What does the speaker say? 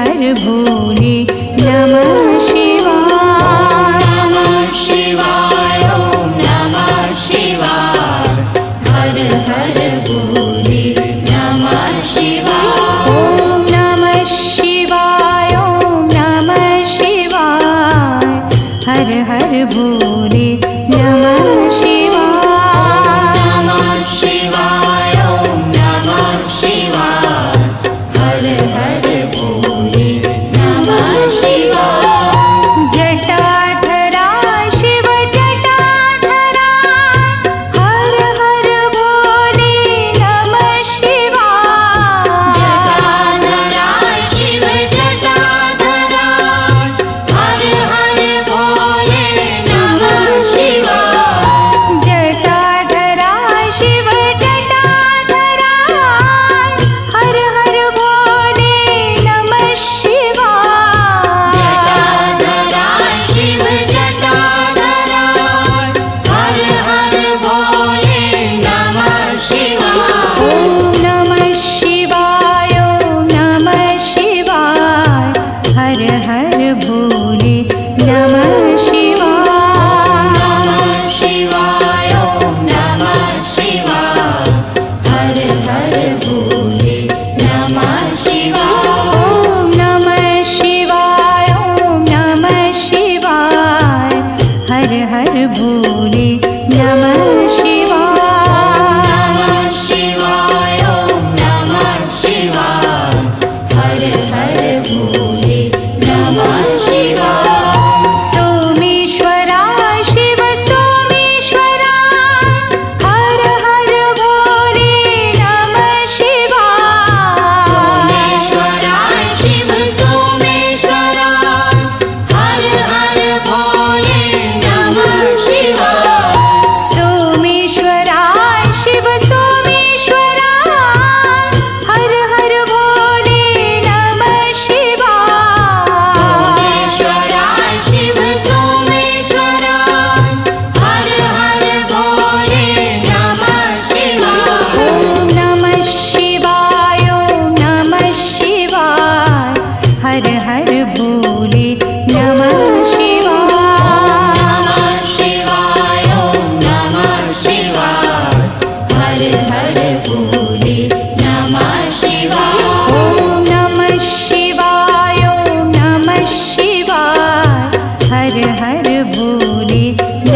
हर भोले नमः शिवाय। नमः शिवाय ओम नमः शिवाय हर हर भोले नमः शिवाय। ओम नमः शिवाय ओम नमः शिवाय हर हर भोले नमः शिवाय। नमः शिवाय ओम नमः शिवाय हर हर भोले नमः शिवाय। जटाधरा शिव जटाधरा हर हर भोले नमः शिवाय। जटाधरा शिव जटाधरा हर हर भोले नमः शिवाय। जटाधरा शिव जटाधरा हर हर भोले नमः शिवाय। जटाधरा शिव जटाधरा हर हर भोले नमः शिवाय। ओम नमः शिवाय ओम नमः शिवाय हर हर भोले नमः शिवाय। नमः शिवाय ओम नमः शिवाय हर हर भोले नमः शिवाय। ओम नमः शिवाय ओम नमः शिवाय हर हर भोले नमः शिवाय। नमः शिवाय ओम नमः शिवाय हर हर भोले नमः शिवाय। सोमेश्वरा शिव सोमेश्वरा हर हर भोले नमः शिवाय। सोमेश्वरा शिव सोमेश्वरा हर हर भोले नमः शिवाय। सोमेश्वरा शिव सोमेश्वरा हर हर भोले नमः शिवाय। सोमेश्वरा शिव सोमेश्वरा हर हर भोले नमः शिवाय। ओम नमः शिवाय ओम नमः शिवाय हर हर भोले नमः शिवाय। नमः शिवाय ओम नमः शिवाय हर हर भोले नमः शिवाय। ओम नमः शिवाय ओम नमः शिवाय हर हर भोले